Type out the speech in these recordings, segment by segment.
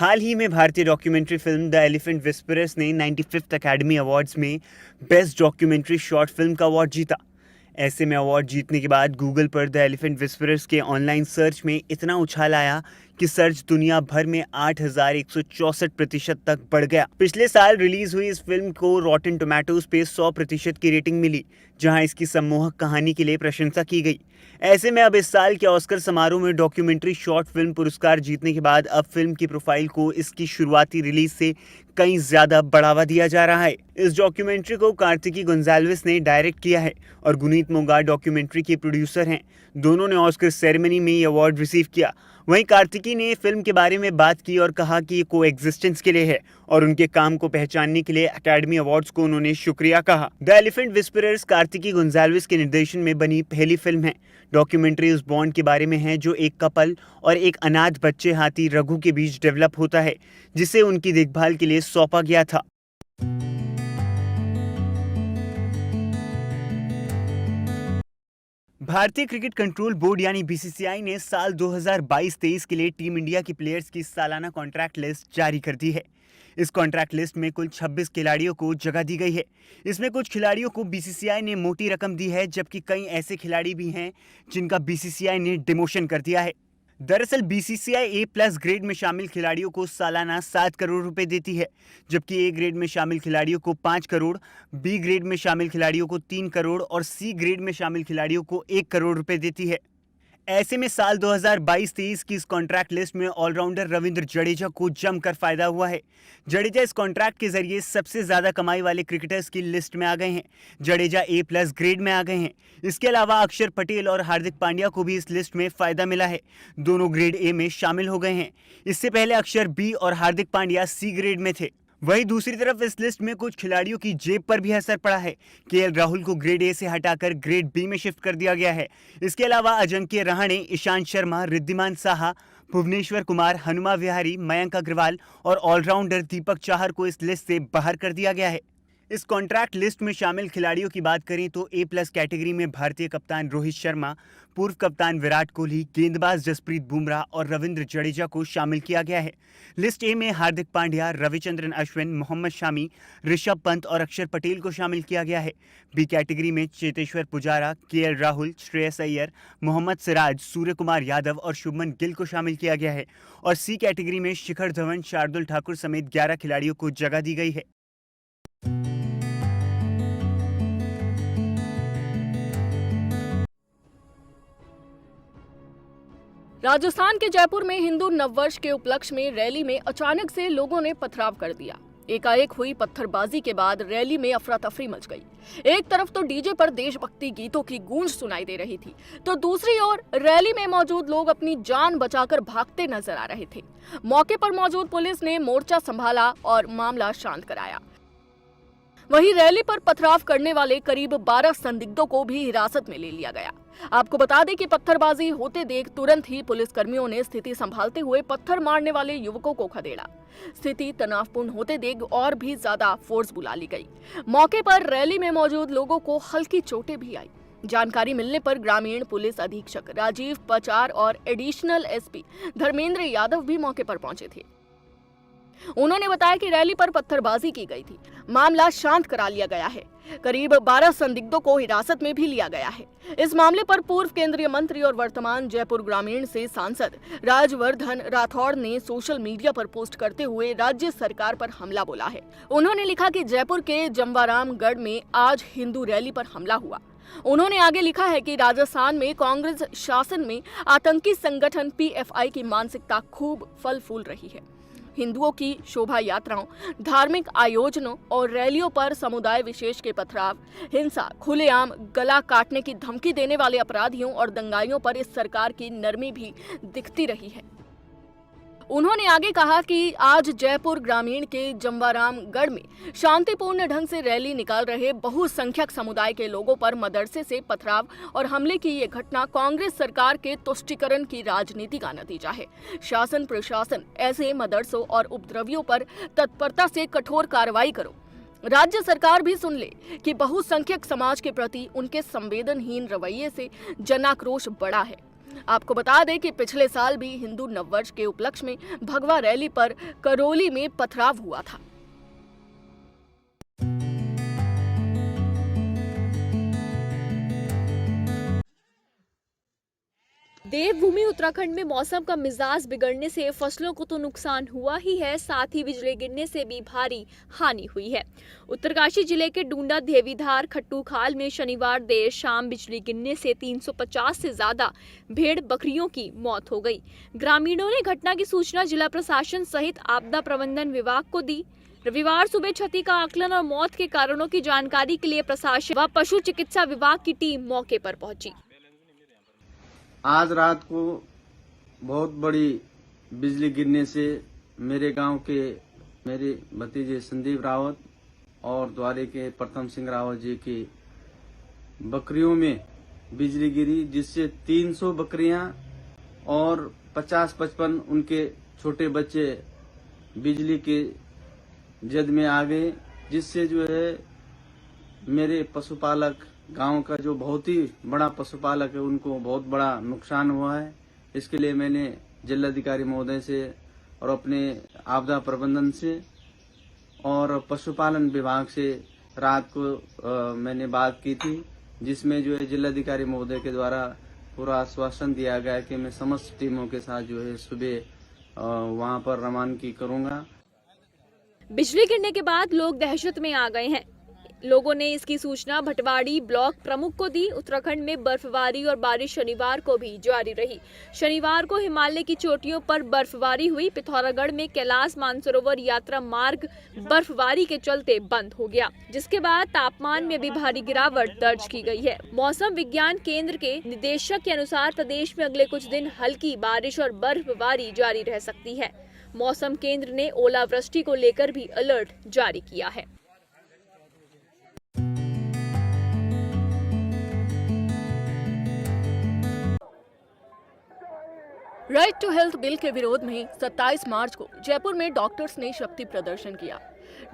हाल ही में भारतीय documentary film the elephant whisperers ने 95th अकेडमी अवार्ड्स में बेस्ट डॉक्यूमेंट्री शॉर्ट फिल्म का अवार्ड जीता। ऐसे में अवार्ड जीतने के बाद गूगल पर द एलिफेंट विस्परर्स के ऑनलाइन सर्च में इतना उछाल आया कि सर्च दुनिया भर में 8,164% तक बढ़ गया। पिछले साल रिलीज हुई इस फिल्म को रॉटन टोमेटोज पे 100% की रेटिंग मिली, जहां इसकी सम्मोहक कहानी के लिए प्रशंसा की गई। ऐसे में अब इस साल के ऑस्कर समारोह में डॉक्यूमेंट्री शॉर्ट फिल्म पुरस्कार जीतने के बाद अब फिल्म की प्रोफाइल को इसकी शुरुआती रिलीज से कहीं ज्यादा बढ़ावा दिया जा रहा है। इस डॉक्यूमेंट्री को कार्तिकी गोंजाल्विस ने डायरेक्ट किया है और गुनीत मोंगा डॉक्यूमेंट्री के प्रोड्यूसर हैं। दोनों ने ऑस्कर सेरेमनी में ये अवार्ड रिसीव किया। वहीं कार्तिकी ने फिल्म के बारे में बात की और कहा कि ये कोएग्जिस्टेंस के लिए है और उनके काम को पहचानने के लिए अकेडमी अवार्ड्स को उन्होंने शुक्रिया कहा। The elephant whisperers Kartiki Gonsalves के निर्देशन में बनी पहली फिल्म है। डॉक्यूमेंट्री उस बॉन्ड के बारे में है जो एक कपल और एक अनाथ बच्चे हाथी रघु के बीच डेवलप होता है, जिसे उनकी देखभाल के लिए सौंपा गया था। भारतीय क्रिकेट कंट्रोल बोर्ड यानी बीसीसीआई ने साल 2022-23 के लिए टीम इंडिया की प्लेयर्स की सालाना कॉन्ट्रैक्ट लिस्ट जारी कर दी है। इस कॉन्ट्रैक्ट लिस्ट में कुल 26 खिलाड़ियों को जगह दी गई है। इसमें कुछ खिलाड़ियों को बीसीसीआई ने मोटी रकम दी है, जबकि कई ऐसे खिलाड़ी भी हैं जिनका बीसीसीआई ने डिमोशन कर दिया है। दरअसल बीसीसीआई ए+ ग्रेड में शामिल खिलाड़ियों को सालाना 7 करोड़ रुपए देती है, जबकि ए ग्रेड में शामिल खिलाड़ियों को 5 करोड़, बी ग्रेड में शामिल खिलाड़ियों को 3 करोड़ और सी ग्रेड में शामिल खिलाड़ियों को 1 करोड़ रुपए देती है। ऐसे में साल 2022-23 की इस कॉन्ट्रैक्ट लिस्ट में ऑलराउंडर रविंद्र जडेजा को जमकर फायदा हुआ है। जडेजा इस कॉन्ट्रैक्ट के जरिए सबसे ज्यादा कमाई वाले क्रिकेटर्स की लिस्ट में आ गए हैं। जडेजा ए+ ग्रेड में आ गए हैं। इसके अलावा अक्षर पटेल और हार्दिक पांड्या को भी इस लिस्ट में फायदा मिला है। दोनों ग्रेड ए में शामिल हो गए हैं। इससे पहले अक्षर बी और हार्दिक पांड्या सी ग्रेड में थे। वहीं दूसरी तरफ इस लिस्ट में कुछ खिलाड़ियों की जेब पर भी असर पड़ा है। केएल राहुल को ग्रेड ए से हटाकर ग्रेड बी में शिफ्ट कर दिया गया है। इसके अलावा अजिंक्य रहाणे, ईशांत शर्मा, रिद्धिमान साहा, भुवनेश्वर कुमार, हनुमा विहारी, मयंक अग्रवाल और ऑलराउंडर दीपक चाहर को इस लिस्ट से बाहर कर दिया गया है। इस कॉन्ट्रैक्ट लिस्ट में शामिल खिलाड़ियों की बात करें तो ए+ कैटेगरी में भारतीय कप्तान रोहित शर्मा, पूर्व कप्तान विराट कोहली, गेंदबाज जसप्रीत बुमराह और रविंद्र जडेजा को शामिल किया गया है। लिस्ट ए में हार्दिक पांड्या, रविचंद्रन अश्विन, मोहम्मद शामी, ऋषभ पंत और अक्षर पटेल को शामिल किया गया है। बी कैटेगरी में चेतेश्वर पुजारा, केएल राहुल, श्रेयस अय्यर, मोहम्मद सिराज, सूर्य कुमार यादव और शुभमन गिल को शामिल किया गया है। और सी कैटेगरी में शिखर धवन, शार्दुल ठाकुर समेत 11 खिलाड़ियों को जगह दी गई है। राजस्थान के जयपुर में हिंदू नववर्ष के उपलक्ष्य में रैली में अचानक से लोगों ने पथराव कर दिया। एकाएक हुई पत्थरबाजी के बाद रैली में अफरा तफरी मच गई। एक तरफ तो डीजे पर देशभक्ति गीतों की गूंज सुनाई दे रही थी, तो दूसरी ओर रैली में मौजूद लोग अपनी जान बचाकर भागते नजर आ रहे थे। मौके पर मौजूद पुलिस ने मोर्चा संभाला और मामला शांत कराया। वहीं रैली पर पथराव करने वाले करीब 12 संदिग्धों को भी हिरासत में ले लिया गया। आपको बता दें कि पत्थरबाजी होते देख तुरंत ही पुलिसकर्मियों ने स्थिति संभालते हुए पत्थर मारने वाले युवकों को खदेड़ा। स्थिति तनावपूर्ण होते देख और भी ज्यादा फोर्स बुला ली गई। मौके पर रैली में मौजूद लोगों को हल्की चोटें भी आई। जानकारी मिलने पर ग्रामीण पुलिस अधीक्षक राजीव पचार और एडिशनल एसपी धर्मेंद्र यादव भी मौके पर पहुंचे थे। उन्होंने बताया कि रैली पर पत्थरबाजी की गई थी। मामला शांत करा लिया गया है। करीब 12 संदिग्धों को हिरासत में भी लिया गया है। इस मामले पर पूर्व केंद्रीय मंत्री और वर्तमान जयपुर ग्रामीण से सांसद राजवर्धन राठौड़ ने सोशल मीडिया पर पोस्ट करते हुए राज्य सरकार पर हमला बोला है। उन्होंने लिखा कि जयपुर के जमवारामगढ़ में आज हिंदू रैली पर हमला हुआ। उन्होंने आगे लिखा है कि राजस्थान में कांग्रेस शासन में आतंकी संगठन पीएफआई की मानसिकता खूब फल फूल रही है। हिंदुओं की शोभा यात्राओं, धार्मिक आयोजनों और रैलियों पर समुदाय विशेष के पथराव, हिंसा, खुलेआम गला काटने की धमकी देने वाले अपराधियों और दंगाइयों पर इस सरकार की नरमी भी दिखती रही है। उन्होंने आगे कहा कि आज जयपुर ग्रामीण के जमवारामगढ़ में शांतिपूर्ण ढंग से रैली निकाल रहे बहुसंख्यक समुदाय के लोगों पर मदरसे से पथराव और हमले की ये घटना कांग्रेस सरकार के तुष्टीकरण की राजनीति का नतीजा है। शासन प्रशासन ऐसे मदरसों और उपद्रवियों पर तत्परता से कठोर कार्रवाई करो। राज्य सरकार भी सुन ले कि बहुसंख्यक समाज के प्रति उनके संवेदनहीन रवैये से जनाक्रोश बढ़ा है। आपको बता दें कि पिछले साल भी हिंदू नववर्ष के उपलक्ष्य में भगवा रैली पर करौली में पथराव हुआ था। देवभूमि उत्तराखंड में मौसम का मिजाज बिगड़ने से फसलों को तो नुकसान हुआ ही है, साथ ही बिजली गिरने से भी भारी हानि हुई है। उत्तरकाशी जिले के डूंडा देवीधार खट्टू खाल में शनिवार देर शाम बिजली गिरने से 350 से ज्यादा भेड़ बकरियों की मौत हो गई। ग्रामीणों ने घटना की सूचना जिला प्रशासन सहित आपदा प्रबंधन विभाग को दी। रविवार सुबह क्षति का आकलन और मौत के कारणों की जानकारी के लिए प्रशासन व पशु चिकित्सा विभाग की टीम मौके पर पहुंची। आज रात को बहुत बड़ी बिजली गिरने से मेरे गांव के मेरे भतीजे संदीप रावत और द्वारे के प्रथम सिंह रावत जी की बकरियों में बिजली गिरी, जिससे 300 बकरियां और 50-55 उनके छोटे बच्चे बिजली के जद में आ गए, जिससे जो है मेरे पशुपालक गांव का जो बहुत ही बड़ा पशुपालक है उनको बहुत बड़ा नुकसान हुआ है। इसके लिए मैंने जिलाधिकारी महोदय से और अपने आपदा प्रबंधन से और पशुपालन विभाग से रात को मैंने बात की थी, जिसमें जो है जिलाधिकारी महोदय के द्वारा पूरा आश्वासन दिया गया कि मैं समस्त टीमों के साथ जो है सुबह वहां पर रवानगी करूंगा। बिजली गिरने के बाद लोग दहशत में आ गए हैं। लोगों ने इसकी सूचना भटवाड़ी ब्लॉक प्रमुख को दी। उत्तराखंड में बर्फबारी और बारिश शनिवार को भी जारी रही। शनिवार को हिमालय की चोटियों पर बर्फबारी हुई। पिथौरागढ़ में कैलाश मानसरोवर यात्रा मार्ग बर्फबारी के चलते बंद हो गया, जिसके बाद तापमान में भी भारी गिरावट दर्ज की गई है। मौसम विज्ञान केंद्र के निदेशक के अनुसार प्रदेश में अगले कुछ दिन हल्की बारिश और बर्फबारी जारी रह सकती है। मौसम केंद्र ने ओलावृष्टि को लेकर भी अलर्ट जारी किया है। राइट टू हेल्थ बिल के विरोध में 27 मार्च को जयपुर में डॉक्टर्स ने शक्ति प्रदर्शन किया।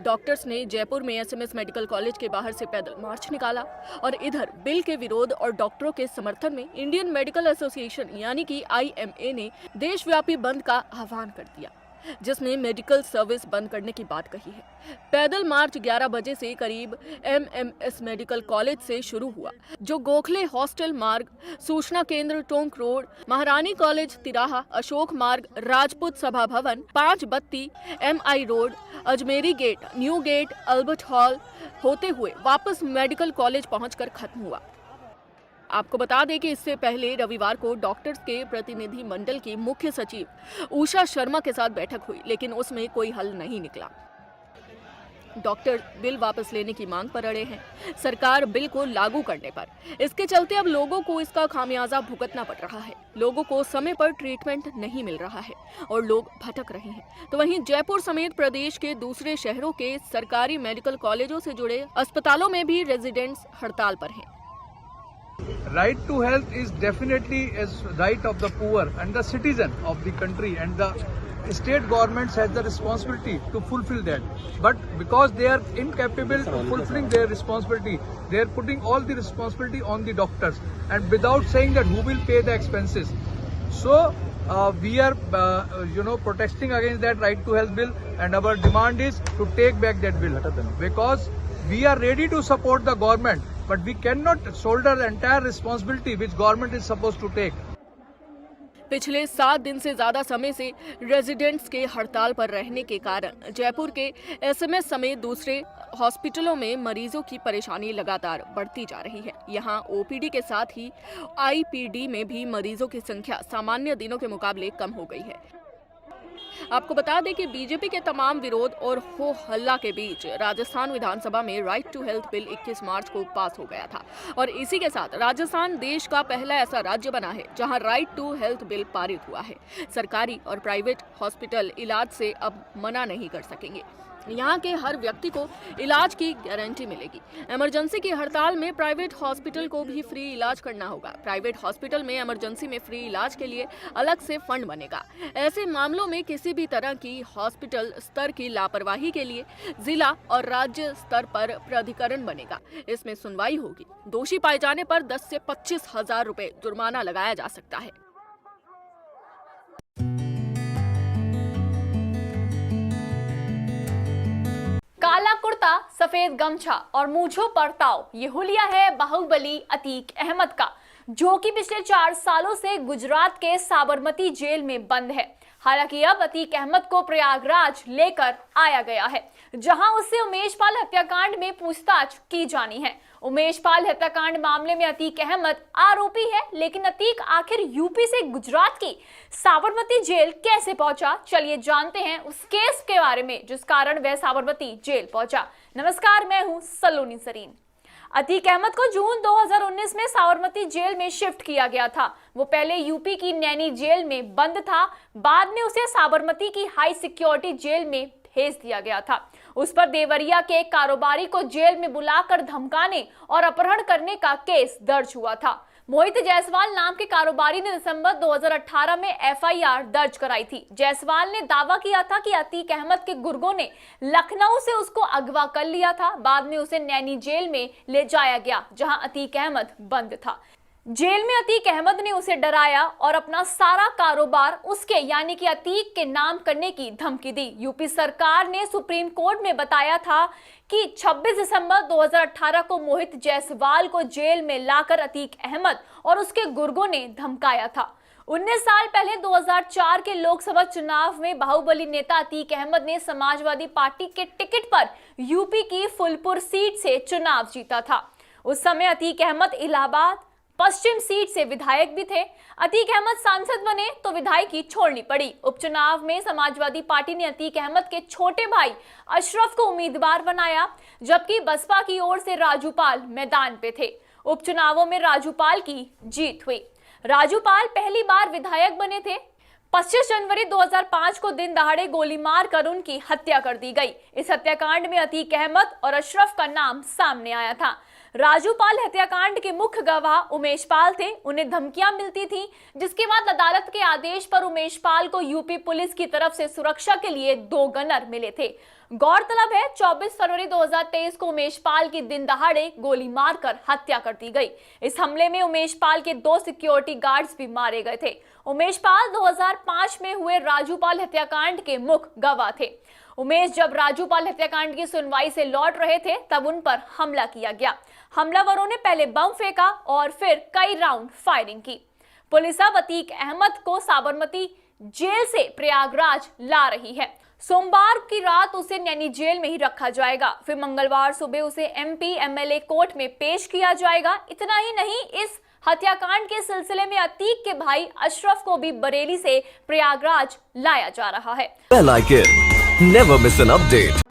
डॉक्टर्स ने जयपुर में एसएमएस मेडिकल कॉलेज के बाहर से पैदल मार्च निकाला और इधर बिल के विरोध और डॉक्टरों के समर्थन में इंडियन मेडिकल एसोसिएशन यानी कि IMA ने देशव्यापी बंद का आह्वान कर दिया, जिसमें मेडिकल सर्विस बंद करने की बात कही है। पैदल मार्च 11 बजे से करीब MMS मेडिकल कॉलेज से शुरू हुआ, जो गोखले हॉस्टल मार्ग, सूचना केंद्र टोंक रोड, महारानी कॉलेज तिराहा, अशोक मार्ग, राजपूत सभा भवन, 5 बत्ती, MI road, Ajmeri gate, new gate, Albert Hall होते हुए वापस मेडिकल कॉलेज पहुंचकर खत्म हुआ। आपको बता दें कि इससे पहले रविवार को डॉक्टर्स के प्रतिनिधि मंडल की मुख्य सचिव उषा शर्मा के साथ बैठक हुई, लेकिन उसमें कोई हल नहीं निकला। डॉक्टर बिल वापस लेने की मांग पर अड़े हैं, सरकार बिल को लागू करने पर। इसके चलते अब लोगों को इसका खामियाजा भुगतना पड़ रहा है। लोगों को समय पर ट्रीटमेंट नहीं मिल रहा है और लोग भटक रहे हैं। तो वहीं जयपुर समेत प्रदेश के दूसरे शहरों के सरकारी मेडिकल कॉलेजों से जुड़े अस्पतालों में भी रेजिडेंट्स हड़ताल पर हैं। Right to health is definitely a right of the poor and the citizen of the country, and the state governments has the responsibility to fulfill that. But because they are incapable of fulfilling their responsibility, they are putting all the responsibility on the doctors, and without saying that who will pay the expenses. So we are protesting against that right to health bill, and our demand is to take back that bill, because we are ready to support the government, but we cannot shoulder the entire responsibility which government is supposed to take. पिछले 7 दिन से ज्यादा समय से residents के हड़ताल पर रहने के कारण जयपुर के एसएमएस समेत दूसरे हॉस्पिटलों में मरीजों की परेशानी लगातार बढ़ती जा रही है। यहाँ ओपीडी के साथ ही आईपीडी में भी मरीजों की संख्या सामान्य दिनों के मुकाबले कम हो गई है। आपको बता दें कि बीजेपी के तमाम विरोध और हो हल्ला के बीच राजस्थान विधानसभा में राइट टू हेल्थ बिल 21 मार्च को पास हो गया था और इसी के साथ राजस्थान देश का पहला ऐसा राज्य बना है जहां राइट टू हेल्थ बिल पारित हुआ है। सरकारी और प्राइवेट हॉस्पिटल इलाज से अब मना नहीं कर सकेंगे। यहाँ के हर व्यक्ति को इलाज की गारंटी मिलेगी। इमरजेंसी की हड़ताल में प्राइवेट हॉस्पिटल को भी फ्री इलाज करना होगा। प्राइवेट हॉस्पिटल में इमरजेंसी में फ्री इलाज के लिए अलग से फंड बनेगा। ऐसे मामलों में किसी भी तरह की हॉस्पिटल स्तर की लापरवाही के लिए जिला और राज्य स्तर पर प्राधिकरण बनेगा। इसमें सुनवाई होगी। दोषी पाए जाने पर 10 से 25 हजार रुपए जुर्माना लगाया जा सकता है। काला कुर्ता, सफेद गमछा और मूंछों पर ताव, ये हुलिया है बाहुबली अतीक अहमद का, जो कि पिछले 4 सालों से गुजरात के साबरमती जेल में बंद है। हालांकि अब अतीक अहमद को प्रयागराज लेकर आया गया है, जहां उससे उमेश पाल हत्याकांड में पूछताछ की जानी है। उमेश पाल हत्याकांड मामले में अतीक अहमद आरोपी है, लेकिन अतीक आखिर यूपी से गुजरात की साबरमती जेल कैसे पहुंचा, चलिए जानते हैं उस केस के बारे में जिस कारण वह साबरमती जेल पहुंचा। नमस्कार, मैं हूं सलोनी सरीन। अतीक अहमद को जून 2019 में साबरमती जेल में शिफ्ट किया गया था। वो पहले यूपी की नैनी जेल में बंद था, बाद में उसे साबरमती की हाई सिक्योरिटी जेल में भेज दिया गया था। उस पर देवरिया के एक कारोबारी को जेल में बुलाकर धमकाने और अपहरण करने का केस दर्ज हुआ था। मोहित जायसवाल नाम के कारोबारी ने दिसंबर 2018 में एफआईआर दर्ज कराई थी। जायसवाल ने दावा किया था कि अतीक अहमद के गुर्गों ने लखनऊ से उसको अगवा कर लिया था। बाद में उसे नैनी जेल में ले जाया गया, जहां अतीक अहमद बंद था। जेल में अतीक अहमद ने उसे डराया और अपना सारा कारोबार उसके यानी कि अतीक के नाम करने की धमकी दी। यूपी सरकार ने सुप्रीम कोर्ट में बताया था कि 26 दिसंबर 2018 को मोहित जायसवाल को जेल में लाकर अतीक अहमद और उसके गुर्गों ने धमकाया था। 19 साल पहले 2004 के लोकसभा चुनाव में बाहुबली नेता अतीक अहमद ने समाजवादी पार्टी के टिकट पर यूपी की फुलपुर सीट से चुनाव जीता था। उस समय अतीक अहमद इलाहाबाद पश्चिम सीट से विधायक भी थे। अतीक अहमद सांसद बने तो विधायकी छोड़नी पड़ी। उपचुनाव में समाजवादी पार्टी ने अतीक अहमद के छोटे भाई अशरफ को उम्मीदवार बनाया, जबकि बसपा की ओर से राजूपाल मैदान पे थे। उपचुनावों में राजूपाल की जीत हुई। राजूपाल पहली बार विधायक बने थे। 25 जनवरी 2005 को दिन दहाड़े गोली मारकर उनकी हत्या कर दी गई। इस हत्याकांड में अतीक अहमद और अशरफ का नाम सामने आया था। राजूपाल हत्याकांड के मुख्य गवाह उमेश पाल थे। उन्हें धमकियां मिलती थी, जिसके बाद अदालत के आदेश पर उमेश पाल को यूपी पुलिस की तरफ से सुरक्षा के लिए 2 गनर मिले थे। गौरतलब है 24 फरवरी 2023 को उमेश पाल की दिन दहाड़े गोली मारकर हत्या कर दी गई। इस हमले में उमेश पाल के 2 सिक्योरिटी गार्ड्स भी मारे गए थे। उमेश पाल 2005 में हुए राजूपाल हत्याकांड के मुख्य गवाह थे। उमेश जब राजूपाल हत्याकांड की सुनवाई से लौट रहे थे, तब उन पर हमला किया गया। हमलावरों ने पहले बम फेंका और फिर कई राउंड फायरिंग की। पुलिस अब अतीक अहमद को साबरमती जेल से प्रयागराज ला रही है। सोमवार की रात उसे नैनी जेल में ही रखा जाएगा, फिर मंगलवार सुबह उसे एमपी एमएलए कोर्ट में पेश किया जाएगा। इतना ही नहीं, इस हत्याकांड के सिलसिले में अतीक के भाई अशरफ को भी बरेली से प्रयागराज लाया जा रहा है। Well, I can never miss an update.